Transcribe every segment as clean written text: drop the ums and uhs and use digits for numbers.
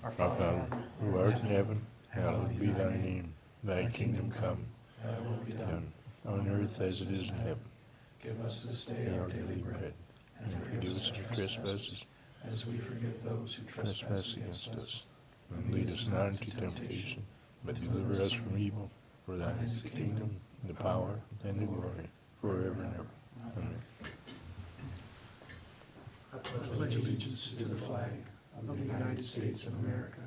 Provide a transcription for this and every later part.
Our Father, who art in heaven, hallowed be thy name. Thy kingdom come, thy will be done, on earth as it is in heaven. Give us this day our daily bread, and forgive us our trespasses, as we forgive those who trespass against us. And lead us not into temptation, but deliver us from evil. For thine is the kingdom, the power, and the glory, forever and ever. Amen. I pledge allegiance to the flag of the United States of America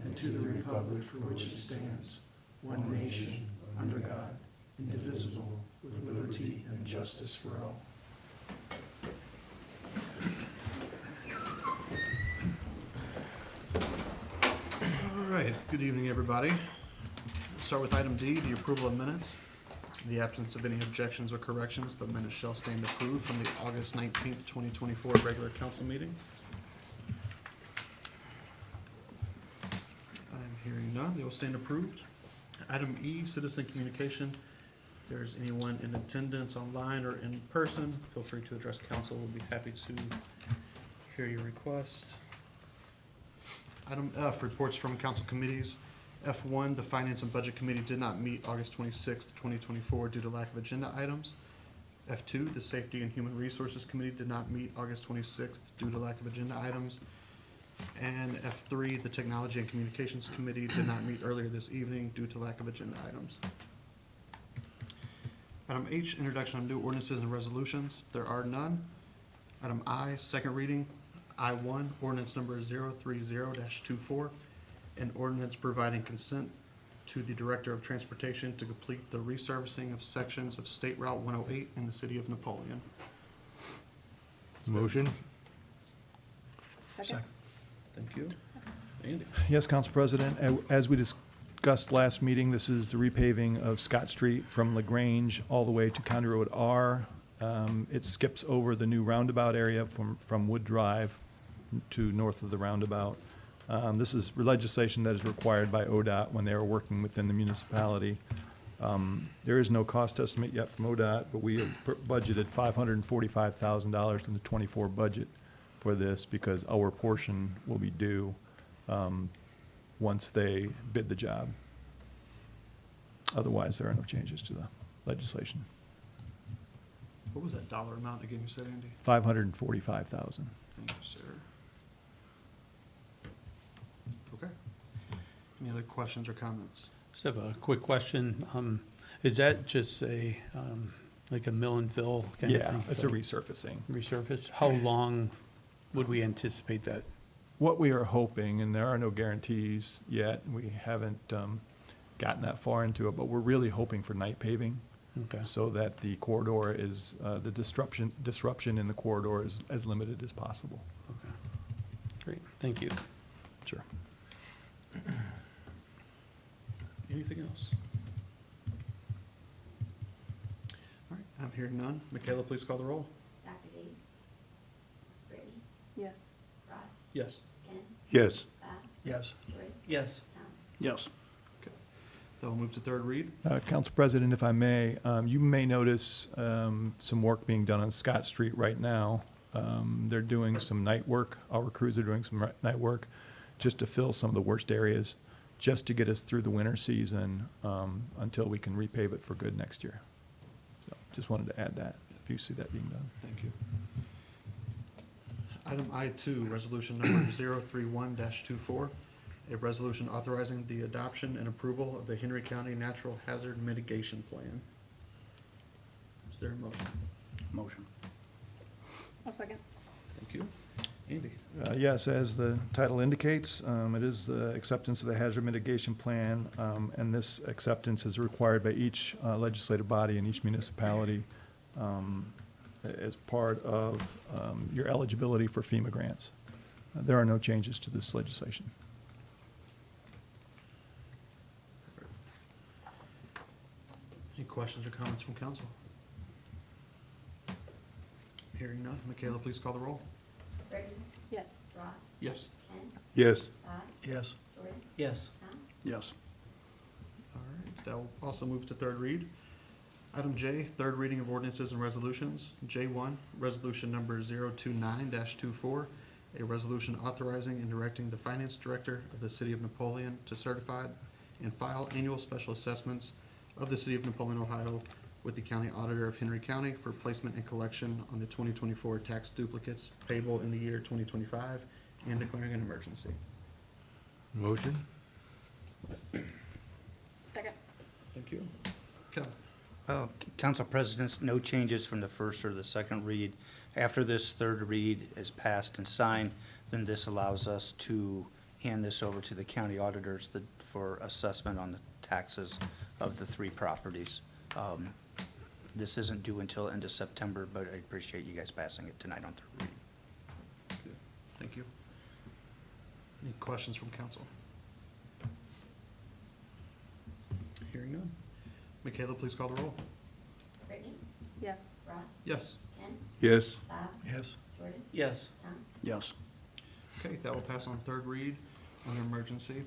and to the republic for which it stands, one nation, under God, indivisible, with liberty and justice for all. All right, good evening, everybody. We'll start with item D, the approval of minutes. In the absence of any objections or corrections, the minutes shall stand approved from the August 19th, 2024 regular council meeting. I'm hearing none, they will stand approved. Item E, citizen communication. If there's anyone in attendance online or in person, feel free to address council. We'll be happy to hear your request. Item F, reports from council committees. F1, the Finance and Budget Committee did not meet August 26th, 2024 due to lack of agenda items. F2, the Safety and Human Resources Committee did not meet August 26th due to lack of agenda items. And F3, the Technology and Communications Committee did not meet earlier this evening due to lack of agenda items. Item H, introduction of new ordinances and resolutions. There are none. Item I, second reading. I1, ordinance number 030-24, an ordinance providing consent to the Director of Transportation to complete the resurfacing of sections of State Route 108 in the city of Napoleon. Motion? Second. Thank you. Andy? Yes, Council President. As we discussed last meeting, this is the repaving of Scott Street from LaGrange all the way to County Road R. It skips over the new roundabout area from Wood Drive to north of the roundabout. This is legislation that is required by ODOT when they are working within the municipality. There is no cost estimate yet from ODOT, but we have budgeted $545,000 in the '24 budget for this because our portion will be due once they bid the job. Otherwise, there are no changes to the legislation. What was that dollar amount again you said, Andy? $545,000. Thank you, sir. Okay. Any other questions or comments? Just have a quick question. Is that just a, like a mill and fill kind of Yeah, thing? it's a resurfacing. Resurface? How long would we anticipate that? What we are hoping, and there are no guarantees yet, we haven't gotten that far into it, but we're really hoping for night paving Okay. so that the corridor is, the disruption in the corridor is as limited as possible. Okay. Great. Thank you. Sure. Anything else? All right, I'm hearing none. Michaela, please call the roll. Dr. Dave? Brittany? Yes. Ross? Yes. Ken? Yes. Bob? Yes. Joy? Yes. Tom? Yes. Then we'll move to third read. Council President, if I may, you may notice some work being done on Scott Street right now. They're doing some night work. Our crews are doing some night work just to fill some of the worst areas, just to get us through the winter season until we can repave it for good next year. So just wanted to add that, if you see that being done. Thank you. Item I2, resolution number 031-24, a resolution authorizing the adoption and approval of the Henry County Natural Hazard Mitigation Plan. Is there a motion? Motion. I'll second. Thank you. Andy? Yes, as the title indicates, it is the acceptance of the hazard mitigation plan, and this acceptance is required by each legislative body in each municipality as part of your eligibility for FEMA grants. There are no changes to this legislation. Any questions or comments from council? Hearing none. Michaela, please call the roll. Brittany? Yes. Ross? Yes. Ken? Yes. Bob? Yes. Joy? Yes. Tom? Yes. All right, that will also move to third read. Item J, third reading of ordinances and resolutions. J1, resolution number 029-24, a resolution authorizing and directing the finance director of the city of Napoleon to certify and file annual special assessments of the city of Napoleon, Ohio, with the county auditor of Henry County for placement and collection on the 2024 tax duplicates payable in the year 2025 and declaring an emergency. Motion? Second. Thank you. Kevin? Council Presidents, no changes from the first or the second read. After this third read is passed and signed, then this allows us to hand this over to the county auditors for assessment on the taxes of the 3 properties. This isn't due until end of September, but I appreciate you guys passing it tonight on third reading. Thank you. Any questions from council? Hearing none. Michaela, please call the roll. Brittany, Yes. Ross, Yes. Ken, Yes. Bob, Yes. Jordan, Yes. Tom. Yes. Okay, that will pass on third read under emergency.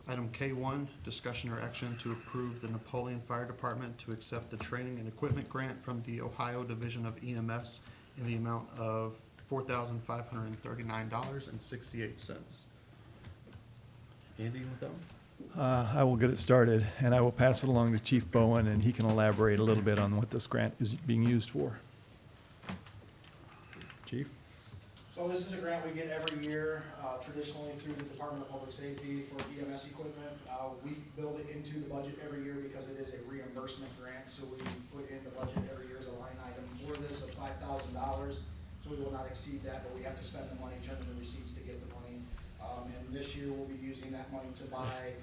Item K1, discussion or action to approve the Napoleon Fire Department to accept the training and equipment grant from the Ohio Division of EMS in the amount of $4,539.68. Andy, with that one? I will get it started, and I will pass it along to Chief Bowen, and he can elaborate a little bit on what this grant is being used for. Chief? So this is a grant we get every year, traditionally through the Department of Public Safety for EMS equipment. We build it into the budget every year because it is a reimbursement grant, so we put in the budget every year as a line item for this of $5,000. So we will not exceed that, but we have to spend the money, turn in the receipts to get the money. And this year we'll be using that money to buy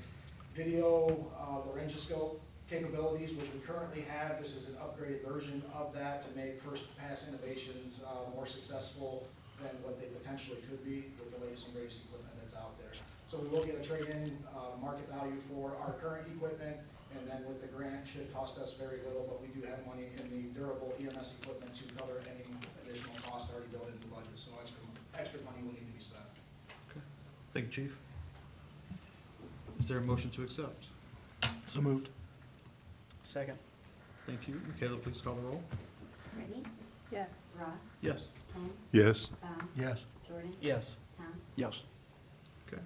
video, laryngoscope capabilities, which we currently have. This is an upgraded version of that to make first pass innovations more successful than what they potentially could be with the latest and greatest equipment that's out there. So we will get a trade-in market value for our current equipment, and then with the grant, should cost us very little, but we do have money in the durable EMS equipment to cover any additional costs already built into the budget, so extra money will need to be spent. Thank you, Chief. Is there a motion to accept? So moved. Second. Thank you. Michaela, please call the roll. Brittany, Yes. Ross, Yes. Ken, Yes. Bob, Yes. Jordan, Yes. Tom. Yes. Okay.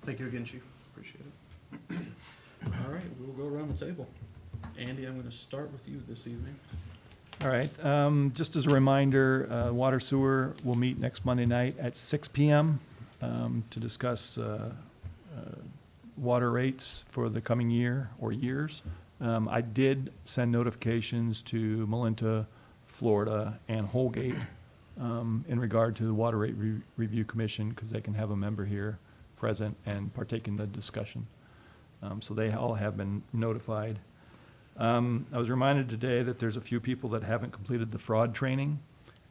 Thank you again, Chief. Appreciate it. All right, we'll go around the table. Andy, I'm going to start with you this evening. All right, just as a reminder, Water Sewer will meet next Monday night at 6 PM to discuss water rates for the coming year or years. I did send notifications to Malinta, Florida, and Holgate in regard to the Water Rate Review Commission, because they can have a member here present and partake in the discussion. So they all have been notified. I was reminded today that there's a few people that haven't completed the fraud training.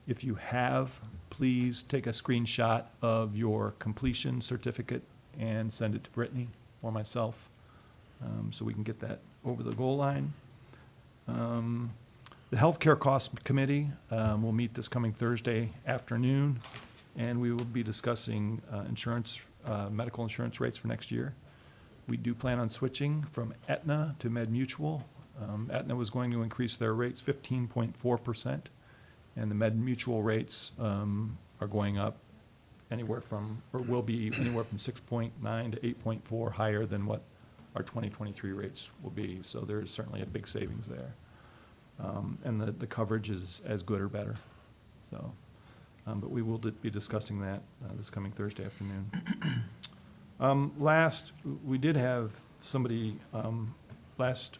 If you have, please take a screenshot of your completion certificate and send it to Brittany or myself, so we can get that over the goal line. The Healthcare Cost Committee will meet this coming Thursday afternoon, and we will be discussing medical insurance rates for next year. We do plan on switching from Aetna to MedMutual. Aetna was going to increase their rates 15.4%, and the MedMutual rates are going up anywhere from, or will be anywhere from 6.9 to 8.4 higher than what our 2023 rates will be. So there's certainly a big savings there. And the coverage is as good or better. So, but we will be discussing that this coming Thursday afternoon. Last, we did have somebody, last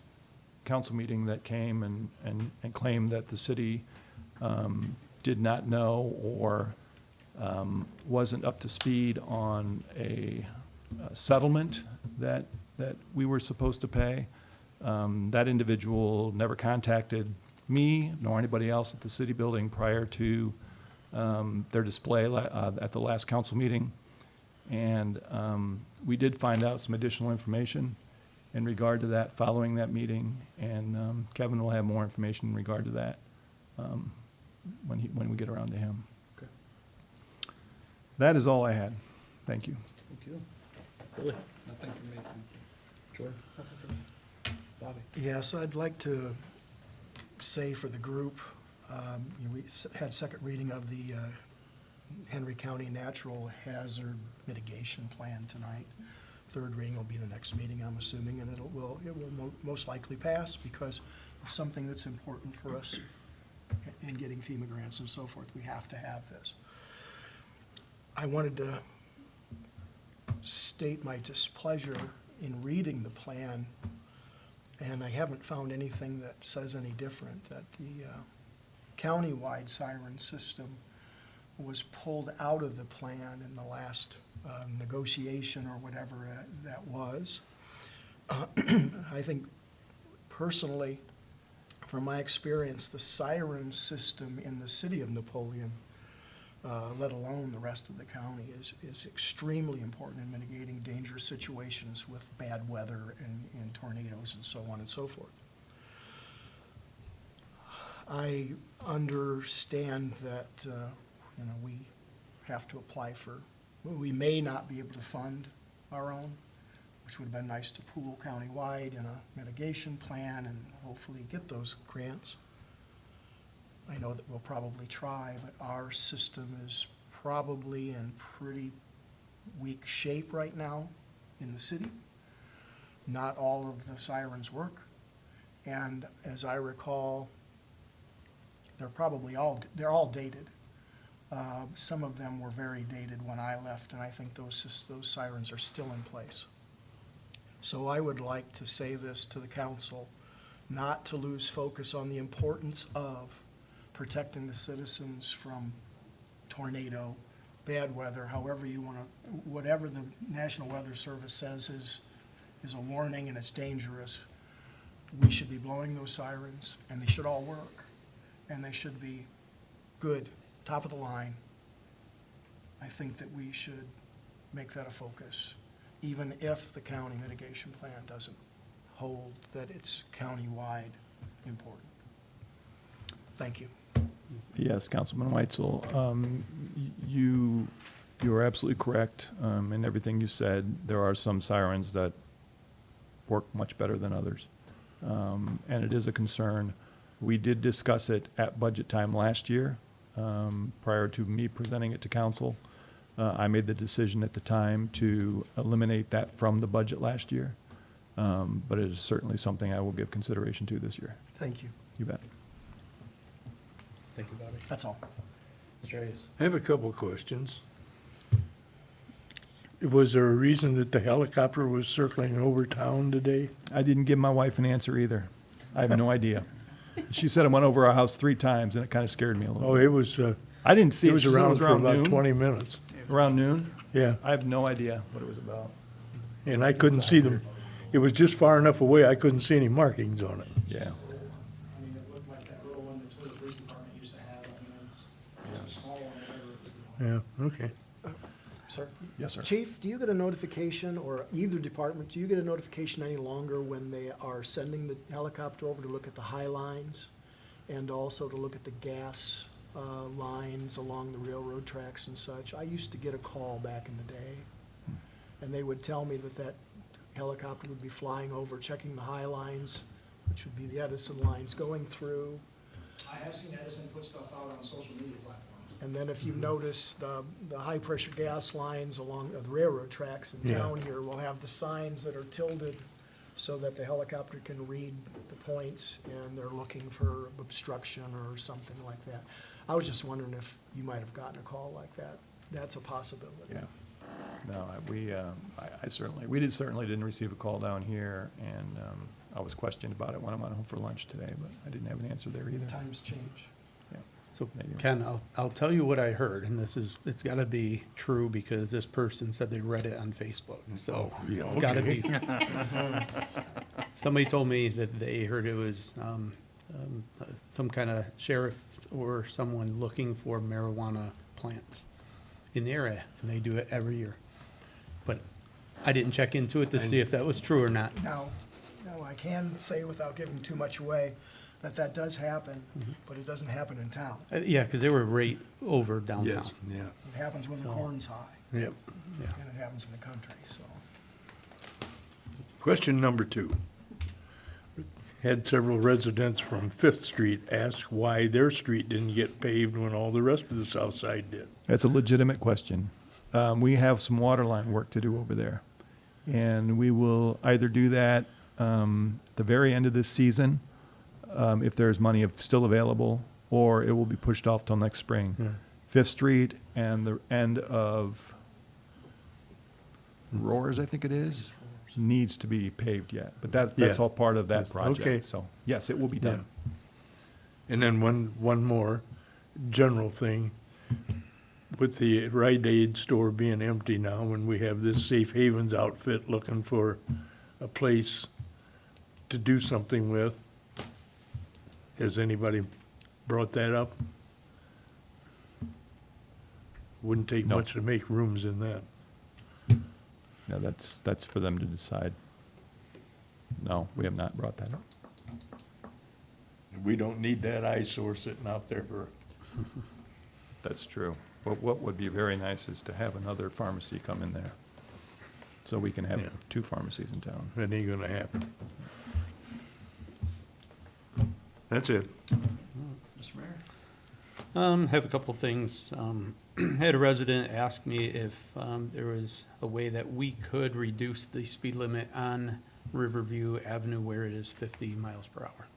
council meeting that came and claimed that the city did not know or wasn't up to speed on a settlement that we were supposed to pay. That individual never contacted me nor anybody else at the city building prior to their display at the last council meeting. And we did find out some additional information in regard to that following that meeting, and Kevin will have more information in regard to that when we get around to him. Okay. That is all I had. Thank you. Thank you. Billy? Nothing from me. Jordan? Nothing from me. Bobby? Yes, I'd like to say for the group, we had second reading of the Henry County Natural Hazard Mitigation Plan tonight. Third reading will be the next meeting, I'm assuming, and it will most likely pass because it's something that's important for us in getting FEMA grants and so forth. We have to have this. I wanted to state my displeasure in reading the plan, and I haven't found anything that says any different, that the county-wide siren system was pulled out of the plan in the last negotiation or whatever that was. I think personally, from my experience, the siren system in the city of Napoleon, let alone the rest of the county, is extremely important in mitigating dangerous situations with bad weather and tornadoes and so on and so forth. I understand that, we have to apply for, we may not be able to fund our own, which would have been nice to pool countywide in a mitigation plan and hopefully get those grants. I know that we'll probably try, but our system is probably in pretty weak shape right now in the city. Not all of the sirens work, and as I recall, they're all dated. Some of them were very dated when I left, and I think those sirens are still in place. So I would like to say this to the council, not to lose focus on the importance of protecting the citizens from tornado, bad weather, however you want to, whatever the National Weather Service says is a warning and it's dangerous. We should be blowing those sirens, and they should all work, and they should be good, top of the line. I think that we should make that a focus, even if the county mitigation plan doesn't hold that it's county-wide important. Thank you. Yes, Councilman Weitzel, you are absolutely correct in everything you said. There are some sirens that work much better than others, and it is a concern. We did discuss it at budget time last year, prior to me presenting it to council. I made the decision at the time to eliminate that from the budget last year, but it is certainly something I will give consideration to this year. Thank you. You bet. Thank you, Bobby. That's all. Mr. Hayes? I have a couple of questions. Was there a reason that the helicopter was circling over town today? I didn't give my wife an answer either. I have no idea. She said it went over our house 3 times, and it kind of scared me a little Oh, bit. it was, I didn't see it it. was She said around for about noon. 20 minutes. Around noon? Yeah, I have no idea what it was about. and I couldn't see them. It was just far enough away, I couldn't see any markings on it. Yeah. I mean, it looked like that little one that's where the police department used to have. I mean, it's a small one, whatever. Yeah, okay. Sir? Yes, sir. Chief, do you get a notification, or either department, do you get a notification any longer when they are sending the helicopter over to look at the high lines and also to look at the gas lines along the railroad tracks and such? I used to get a call back in the day, and they would tell me that that helicopter would be flying over, checking the high lines, which would be the Edison lines, going through. I have seen Edison put stuff out on social media platforms. And then if you notice, the high-pressure gas lines along the railroad tracks in Yeah. town here will have the signs that are tilted so that the helicopter can read the points, and they're looking for obstruction or something like that. I was just wondering if you might have gotten a call like that. That's a possibility. Yeah. No, I certainly didn't receive a call down here, and I was questioned about it when I went home for lunch today, but I didn't have an answer there either. Times change. Yeah. So There you go. Ken, I'll tell you what I heard, and it's gotta be true because this person said they read it on Facebook, so yeah, it's gotta okay. be. Somebody told me that they heard it was, some kind of sheriff or someone looking for marijuana plants in the area, and they do it every year. But I didn't check into it to see if that was true or not. Now, I can say without giving too much away that does happen, but it doesn't happen in town. Yeah, because they were right over downtown. yeah. It happens when the corn's high, Yep. Yeah. and it happens in the country, so. Question number 2. had several residents from Fifth Street ask why their street didn't get paved when all the rest of the south side did. That's a legitimate question. We have some water line work to do over there. And we will either do that at the very end of this season, if there's money still available, or it will be pushed off till next spring. Yeah. Fifth Street and the end of Roars, I think it is, needs to be paved yet. But that's Yeah. all part of that Okay. project. So, yes, it will be done. And then one more general thing. With the Rite Aid store being empty now, and we have this Safe Havens outfit looking for a place to do something with, has anybody brought that up? Wouldn't take No. much to make rooms in that. No, that's for them to decide. No, we have not brought that up. We don't need that eyesore sitting out there for, That's true. But what would be very nice is to have another pharmacy come in there. So we can Yeah. have 2 pharmacies in town. that ain't gonna happen. That's it. Mr. Mayor? Have a couple things. Had a resident ask me if, there was a way that we could reduce the speed limit on Riverview Avenue where it is 50 miles per hour.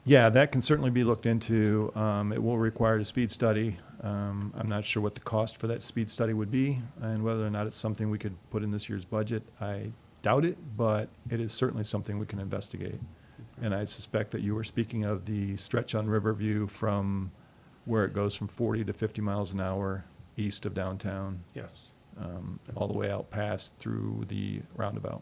Yeah, that can certainly be looked into. It will require a speed study. I'm not sure what the cost for that speed study would be and whether or not it's something we could put in this year's budget. I doubt it, but it is certainly something we can investigate. And I suspect that you were speaking of the stretch on Riverview from where it goes from 40 to 50 miles an hour east of downtown, Yes. all the way out past through the roundabout.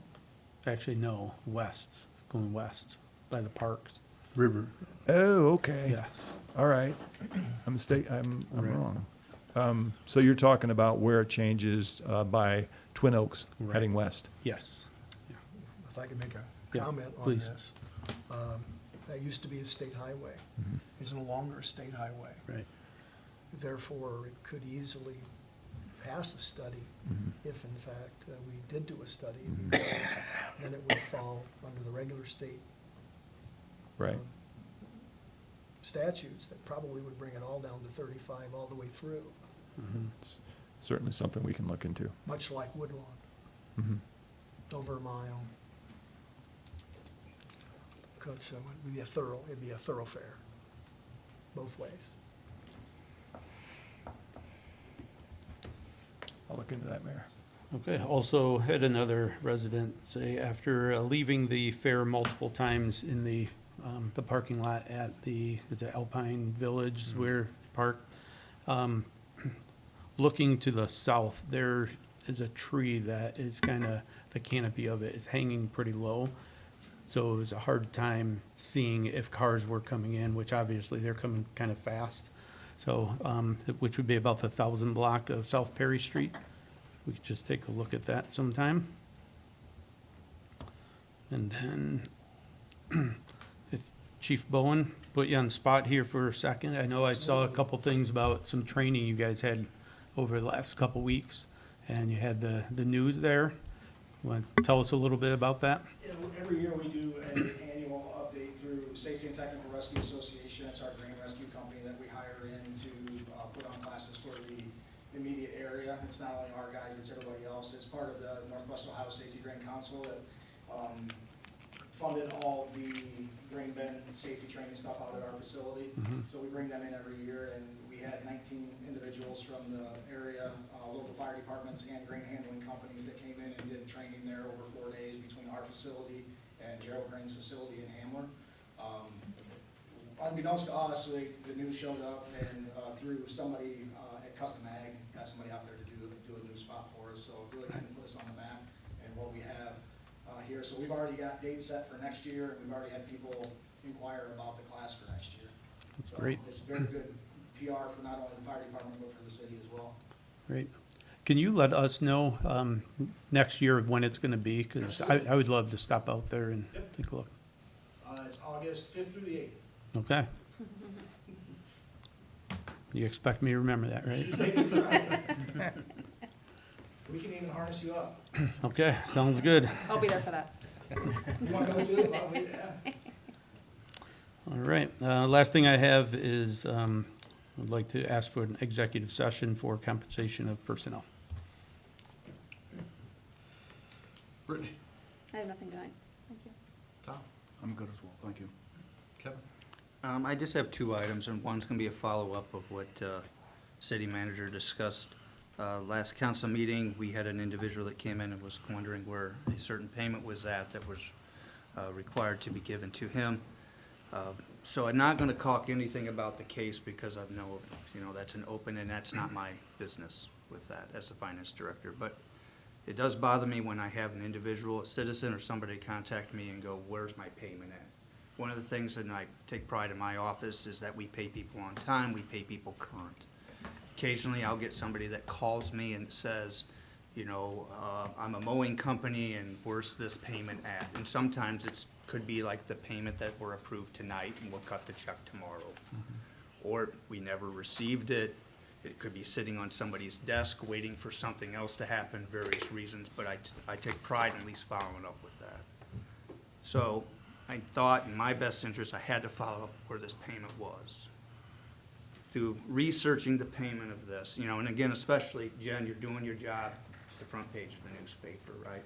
Actually, no, west, going west by the parks. River, Oh, okay. Yes. All right. I'm Right. wrong. So you're talking about where it changes by Twin Oaks Right. heading west? Yes. If I could make a Yeah, comment on please. this. That used to be a state highway. Mhm. It's no longer a state highway. Right. Therefore, it could easily pass a study Mhm. if in fact we did do a study, Mhm. because then it would fall under the regular state Right. um, statutes that probably would bring it all down to 35 all the way through, Mhm. It's certainly something we can look into. much like Woodlawn, Mhm. over a mile. Because it would be it'd be a thoroughfare, both ways. I'll look into that, Mayor. Okay, also had another resident say after leaving the fair multiple times in the parking lot at the, is it Alpine Village where park? Looking to the south, there is a tree that is kind of, the canopy of it is hanging pretty low. So it was a hard time seeing if cars were coming in, which obviously they're coming kind of fast. So, which would be about the 1,000 block of South Perry Street. We could just take a look at that sometime. And then, if Chief Bowen, put you on the spot here for a second. I know I saw a couple things about some training you guys had over the last couple weeks, and you had the news there. Want to tell us a little bit about that? You know, every year we do an annual update through Safety and Technical Rescue Association. It's our green rescue company that we hire in to put on classes for the immediate area. It's not only our guys, it's everybody else. It's part of the Northwest Ohio Safety Grain Council that funded all the grain bin safety training stuff out at our facility. So we bring them in every year, and we had 19 individuals from the area, local fire departments and grain handling companies that came in and did training there over 4 days between our facility and Gerald Grain's facility in Hamler. Unbeknownst to us, the news showed up, and through somebody at Custom Ag, got somebody out there to do a new spot for us, so it really kind of put us on the map and what we have here. So we've already got dates set for next year, and we've already had people inquire about the class for next year. That's So great. it's very good PR for not only the fire department, but for the city as well. Great. Can you let us know next year when it's going to be? Because I would love to stop out there and Yep. take a look. It's August 5th through the 8th. Okay. You expect me to remember that, right? Tuesday through Friday. We can even harness you up. Okay, sounds good. I'll be there for that. You want to go too? Well, yeah. All right, last thing I have is, I'd like to ask for an executive session for compensation of personnel. Brittany? I have nothing tonight. Thank you. Tom? I'm good as well, thank you. Kevin? I just have two items, and one's gonna be a follow-up of what city manager discussed. Last council meeting, we had an individual that came in and was wondering where a certain payment was at that was required to be given to him. So I'm not gonna talk anything about the case because I know, that's an open, and that's not my business with that as the finance director. But it does bother me when I have an individual, a citizen, or somebody contact me and go, where's my payment at? One of the things that I take pride in my office is that we pay people on time, we pay people current. Occasionally, I'll get somebody that calls me and says, I'm a mowing company and where's this payment at? And sometimes could be like the payment that were approved tonight and we'll cut the check tomorrow. Or we never received it. It could be sitting on somebody's desk waiting for something else to happen, various reasons, but I take pride in at least following up with that. So I thought in my best interest, I had to follow up where this payment was. Through researching the payment of this, and again, especially, Jen, you're doing your job, it's the front page of the newspaper, right?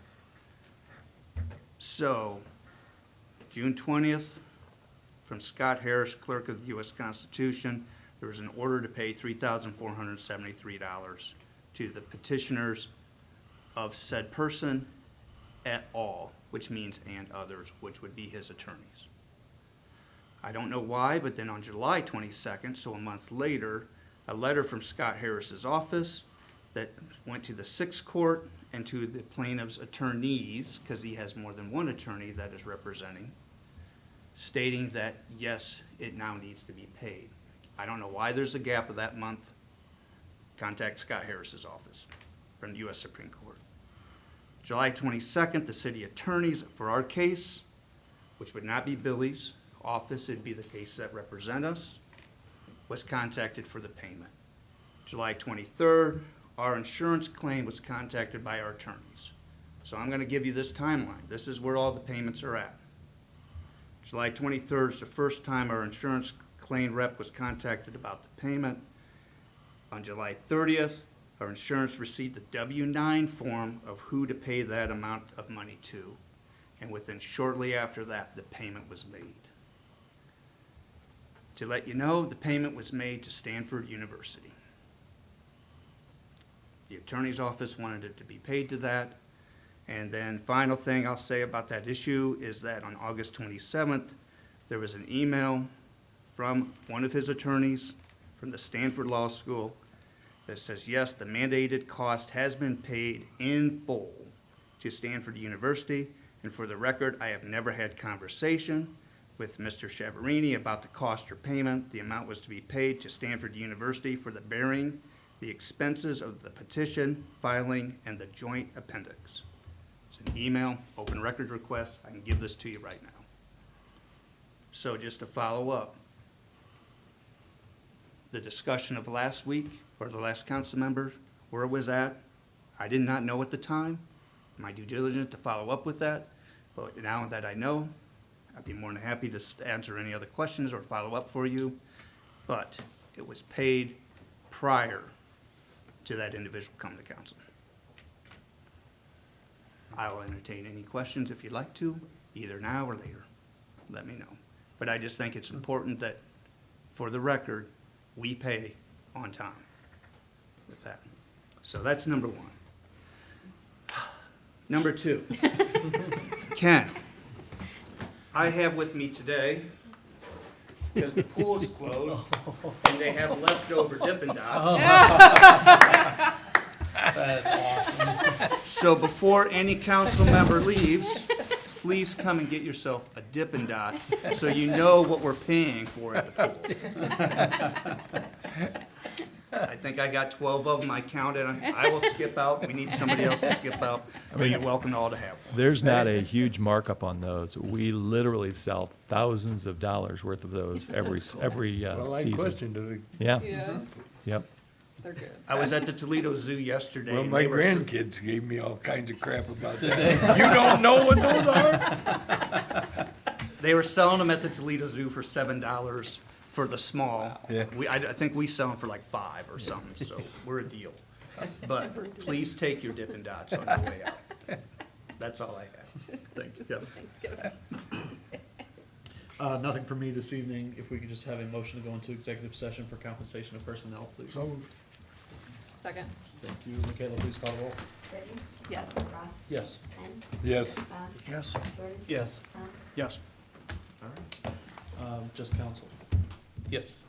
So, June 20th, from Scott Harris, Clerk of the U.S. Constitution, there was an order to pay $3,473 to the petitioners of said person et al., which means and others, which would be his attorneys. I don't know why, but then on July 22nd, so a month later, a letter from Scott Harris's office that went to the Sixth Court and to the plaintiff's attorneys, because he has more than one attorney that is representing, stating that, yes, it now needs to be paid. I don't know why there's a gap of that month. Contact Scott Harris's office from the U.S. Supreme Court. July 22nd, the city attorneys for our case, which would not be Billy's office, it'd be the case that represent us, was contacted for the payment. July 23rd, our insurance claim was contacted by our attorneys. So I'm going to give you this timeline. This is where all the payments are at. July 23rd is the first time our insurance claim rep was contacted about the payment. On July 30th, our insurance received the W-9 form of who to pay that amount of money to. And within shortly after that, the payment was made. To let you know, the payment was made to Stanford University. The attorney's office wanted it to be paid to that. And then final thing I'll say about that issue is that on August 27th, there was an email from one of his attorneys from the Stanford Law School that says, yes, the mandated cost has been paid in full to Stanford University. And for the record, I have never had conversation with Mr. Chavarini about the cost or payment. The amount was to be paid to Stanford University for the bearing the expenses of the petition, filing, and the joint appendix. It's an email, open record request. I can give this to you right now. So just to follow up, the discussion of last week, or the last council member, where it was at, I did not know at the time. My due diligence to follow up with that, but now that I know, I'd be more than happy to answer any other questions or follow up for you. But it was paid prior to that individual coming to council. I will entertain any questions if you'd like to, either now or later. Let me know. But I just think it's important that, for the record, we pay on time with that. So that's number one. Number two, Ken, I have with me today, because the pool's closed, and they have leftover Dippin' Dots. So before any council member leaves, please come and get yourself a Dippin' Dot so you know what we're paying for at the pool. I think I got 12 of them. I counted. I will skip out. We need somebody else to skip out. But you're welcome all to have one. There's not a huge markup on those. We literally sell thousands of dollars worth of those every Well, I season. questioned it. Yeah, Yeah. yep. They're good. I was at the Toledo Zoo yesterday. Well, and my they were grandkids gave me all kinds of crap about that. You don't know what those are? They were selling them at the Toledo Zoo for $7 for the small. Yeah. I think we sell them for like $5 or something, so we're a deal. But please take your Dippin' Dots on your way out. That's all I have. Thank you, Kevin. Thanks, Kevin. Nothing for me this evening. If we could just have a motion to go into executive session for compensation of personnel, please. Second. Thank you. Michaela, please call the roll. Brittany, Yes. Ross, Yes. Ken, Yes. Bob, Yes. Jordan, Yes. Tom. Yes. All right. Just council. Yes.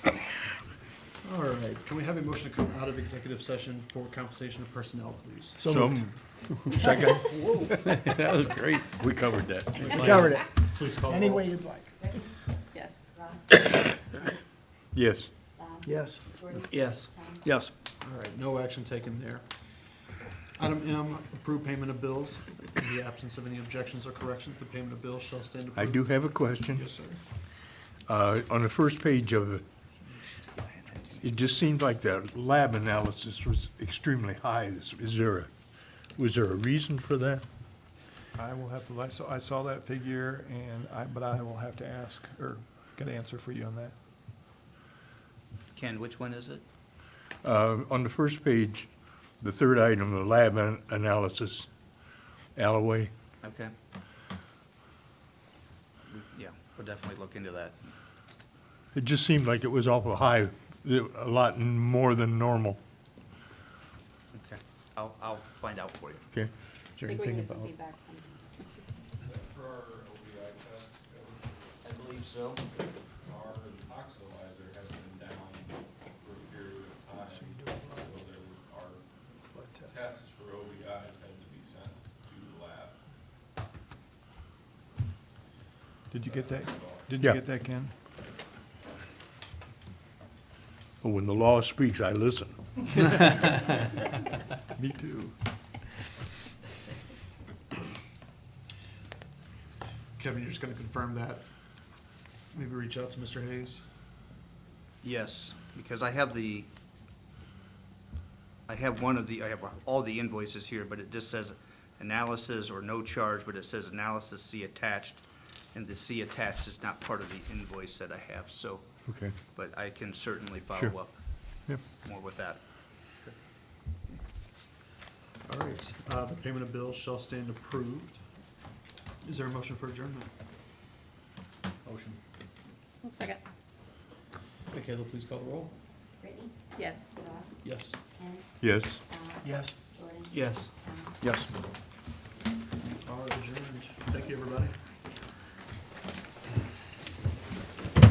All right. Can we have a motion to come out of executive session for compensation of personnel, please? So second, That was great. we covered that. Covered it. Please call the Any roll. way you'd like. Brittany, Yes. Ross, Yes. Bob, Yes. Jordan, Yes. Tom. Yes. All right, no action taken there. Item M, approve payment of bills. In the absence of any objections or corrections, the payment of bills shall stand approved. I do have a question. Yes, sir. On the first page of it, it just seemed like the lab analysis was extremely high. Was there a reason for that? I will have to, I saw that figure but I will have to ask or get an answer for you on that. Ken, which one is it? On the first page, the third item, the lab analysis, Alloway. Okay. Yeah, we'll definitely look into that. It just seemed like it was awful high, a lot more than normal. Okay, I'll find out for you. Okay. Is there I think we can anything get some about, feedback from. For our OBI test, I believe so. our toxalizer has been down for a period of time. So our tests for OBIs had to be sent to the lab. Did you get that? Did Yeah. you get that, Ken? But when the law speaks, I listen. Me too. Kevin, you're just gonna confirm that? Maybe reach out to Mr. Hayes? Yes, because I have all the invoices here, but it just says analysis or no charge, but it says analysis C attached, and the C attached is not part of the invoice that I have, so, Okay. but I can certainly follow Sure. up Yep. more with that. All right, the payment of bills shall stand approved. Is there a motion for adjournment? Motion. Second. Michaela, please call the roll. Brittany, Yes. Ross, Yes. Ken, Yes. Bob, Yes. Jordan, Yes. Tom. Yes. All right, adjourned. Thank you, everybody.